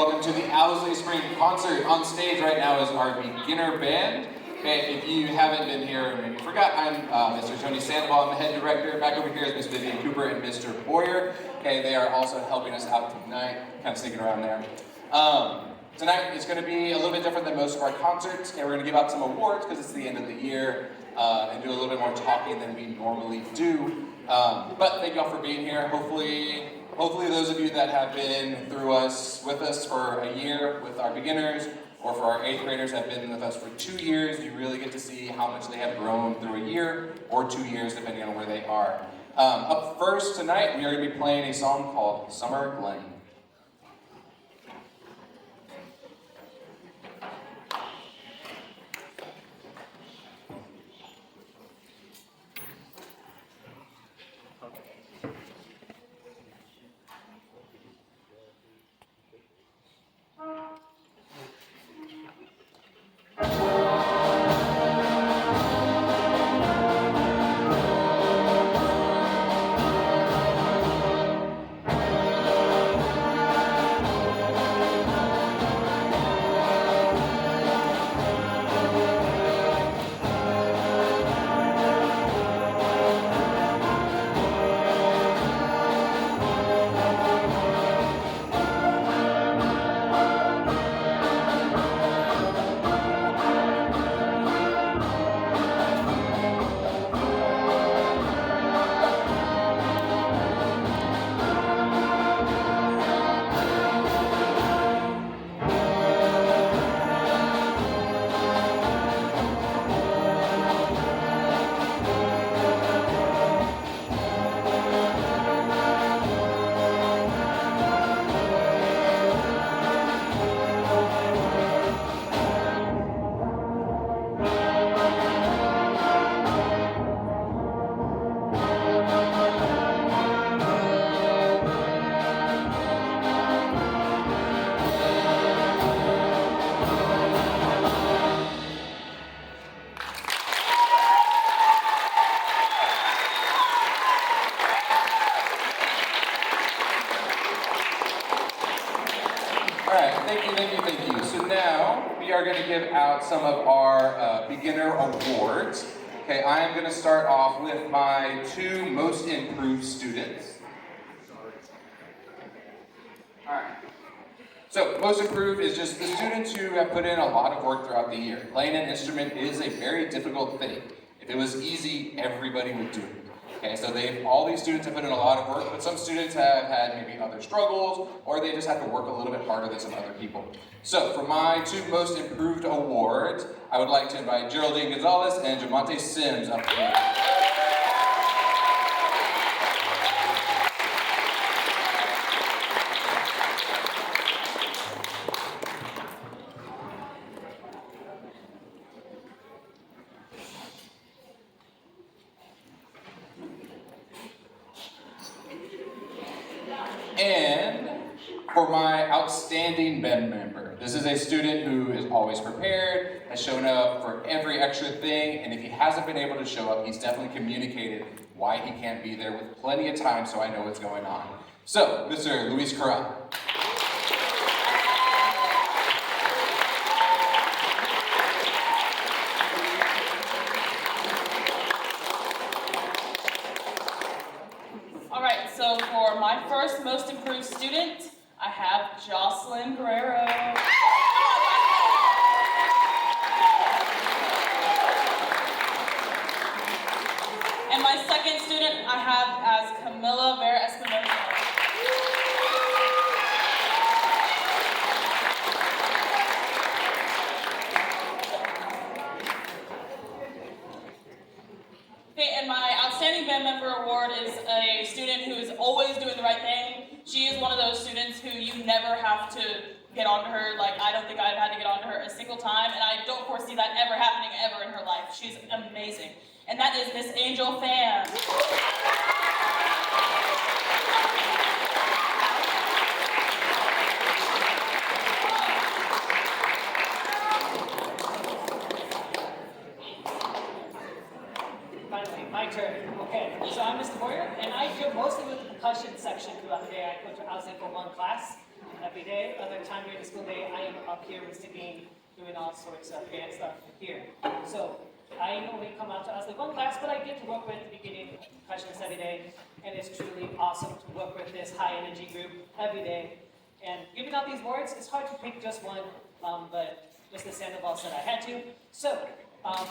Welcome to the Ousley Spring Concert. On stage right now is our beginner band. Okay, if you haven't been here or maybe forgot, I'm Mr. Tony Sandoval. I'm the head director. Back over here is Miss Vivian Cooper and Mr. Boyer. Okay, they are also helping us out tonight, kind of sneaking around there. Tonight is going to be a little bit different than most of our concerts. Okay, we're going to give out some awards because it's the end of the year and do a little bit more talking than we normally do. But thank y'all for being here. Hopefully those of you that have been with us for a year with our beginners, or for our 8th graders have been with us for 2 years, you really get to see how much they have grown through a year or 2 years, depending on where they are. Up first tonight, we are going to be playing a song called Summer Glen. Thank you. So now we are going to give out some of our beginner awards. Okay, I am going to start off with my 2 most improved students. Alright. So, most improved is just the students who have put in a lot of work throughout the year. Playing an instrument is a very difficult thing. If it was easy, everybody would do it. Okay, so all these students have put in a lot of work, but some students have had maybe other struggles, or they just have to work a little bit harder than some other people. So for my 2 most improved awards, I would like to invite Geraldine Gonzalez and Jamonte Sims up here. And for my outstanding band member, this is a student who is always prepared, has shown up for every extra thing, and if he hasn't been able to show up, he's definitely communicated why he can't be there with plenty of time, so I know what's going on. So, Mr. Luis Corral. So for my first most improved student, I have Jocelyn Guerrero. And my second student I have as Camila Vera Espinosa. And my Outstanding Band Member Award is a student who is always doing the right thing. She is one of those students who you never have to get onto her. Like, I don't think I've had to get onto her a single time, and I don't foresee that ever happening ever in her life. She's amazing. And that is Miss Angel Pham. mostly with the percussion section throughout the day. I go to Ousley for one class every day. Other of time during the school day, I am up here with Sabine doing all sorts of band stuff here. So I normally come out to Ousley one class, but I get to work with the beginning percussionists every day, and it's truly awesome to work with this high energy group every day. And giving out these awards, it's hard to pick just one, but Mr. Sandoval said I had to. So,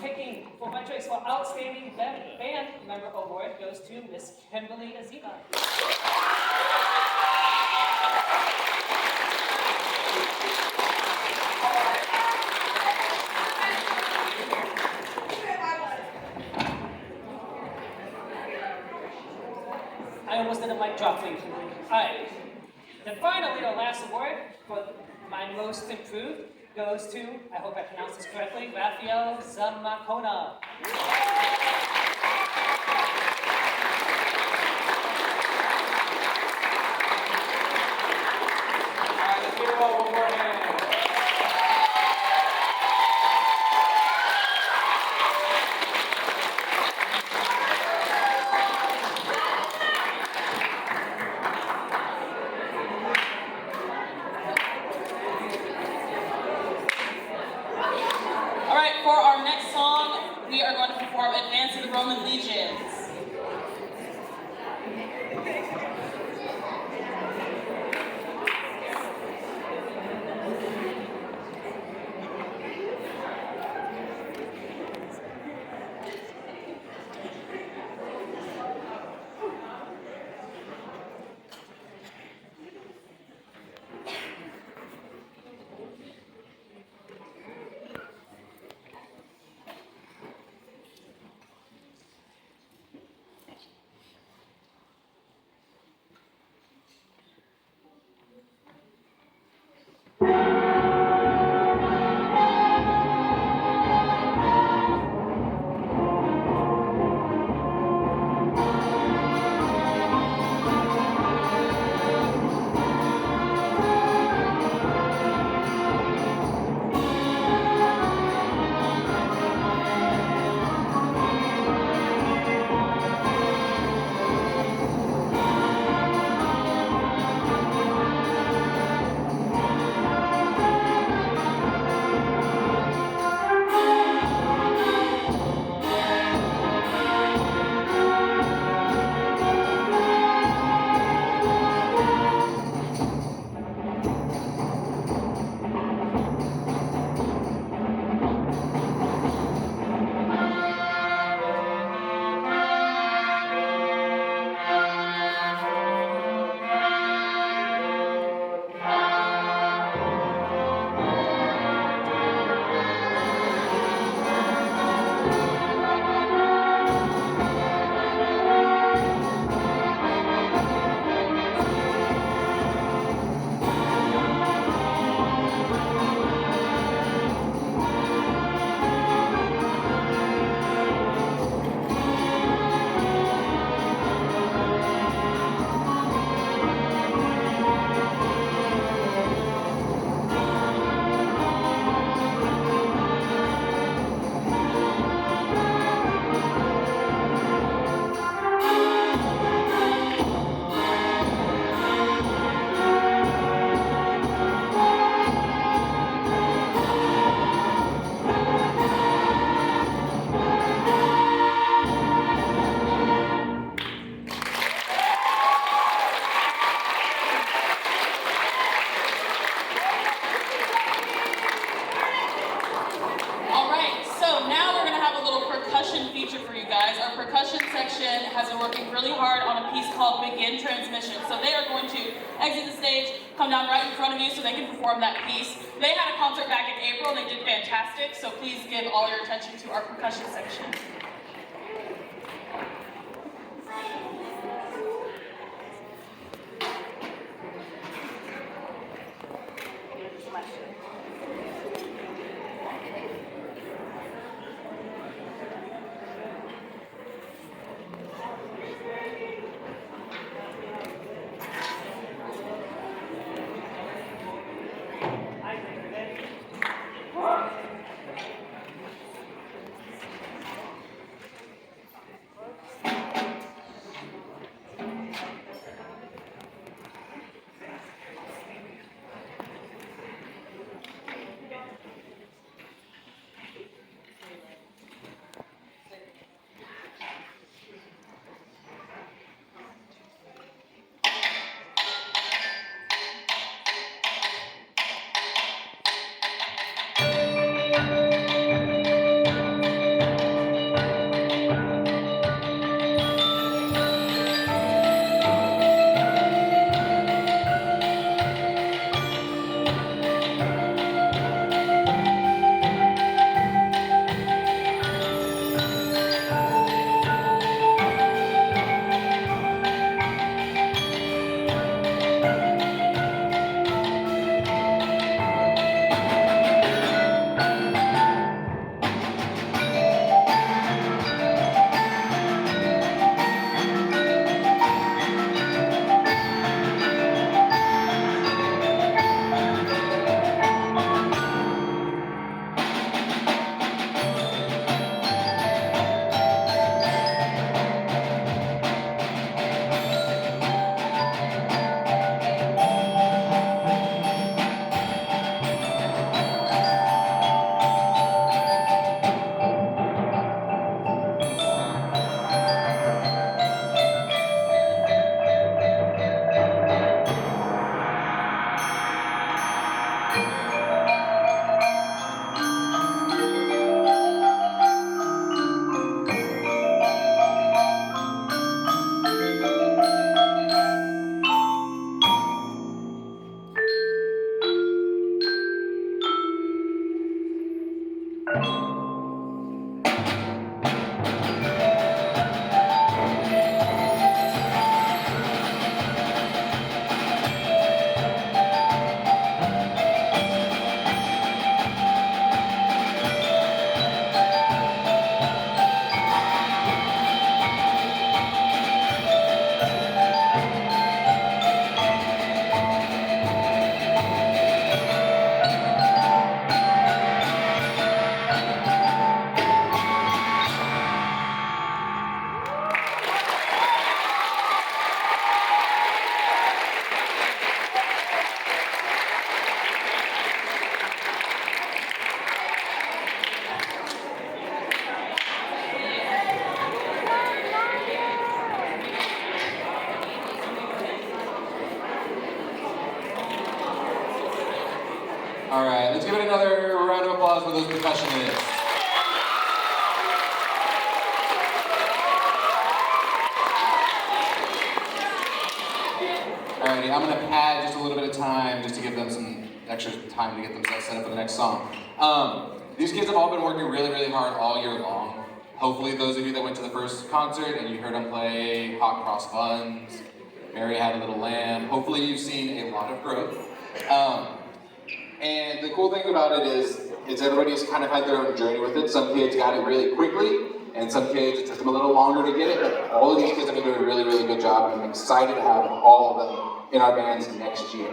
picking for my choice for Outstanding Band Member Award goes to Miss Kimberly Azima. I almost did a mic drop thing. All right. Then finally, our last award for my most improved goes to, I hope I pronounced this correctly, Rafael Zamacona. All right, let's give it all one more hand. All right, for our next song, we are going to perform Advance of the Roman Legions. All right, so now we're going to have a little percussion feature for you guys. Our percussion section has been working really hard on a piece called Begin Transmission. So they are going to exit the stage, come down right in front of you so they can perform that piece. They had a concert back in April and they did fantastic, so please give all your attention to our percussion section. All right, let's give it another round of applause for those percussionists. Alrighty, I'm gonna pad just a little bit of time just to give them some extra time to get themselves set up for the next song. These kids have all been working really, really hard all year long. Hopefully those of you that went to the first concert and you heard them play Hot Cross Buns, Mary Had a Little Lamb, hopefully you've seen a lot of growth. And the cool thing about it is everybody's kind of had their own journey with it. Some kids got it really quickly, and some kids, it took them a little longer to get it, but all of these kids have been doing a really, really good job, and I'm excited to have all of them in our bands next year.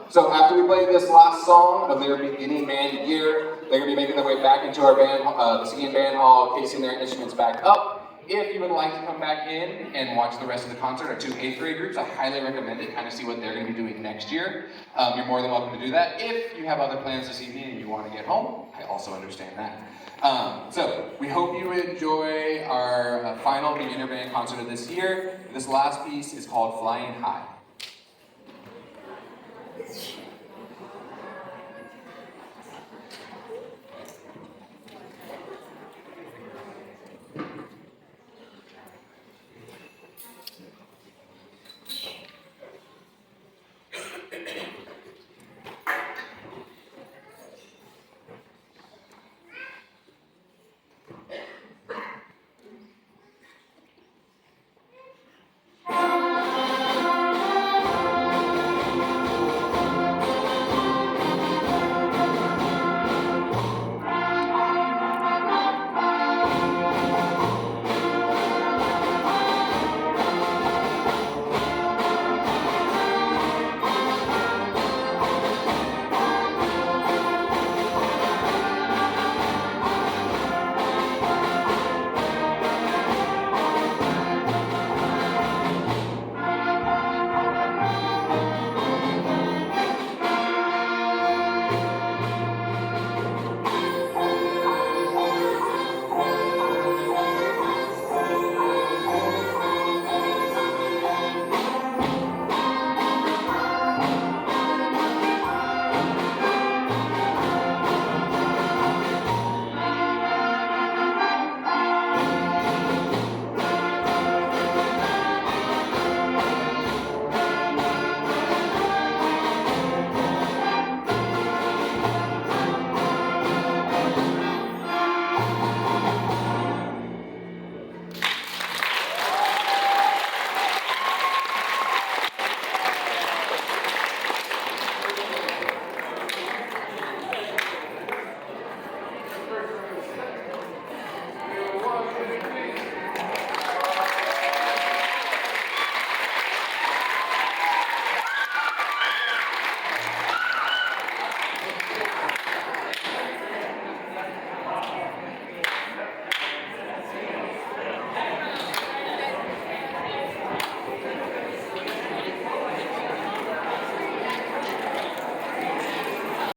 So after we play this last song of their beginning band year, they're going to be making their way back into our band, the singing band hall, casing their instruments back up. If you would like to come back in and watch the rest of the concert, our 2 8th grade groups, I highly recommend it, kind of see what they're going to be doing next year. You're more than welcome to do that. If you have other plans this evening and you want to get home, I also understand that. So we hope you enjoy our final beginner band concert of this year. This last piece is called Flying High.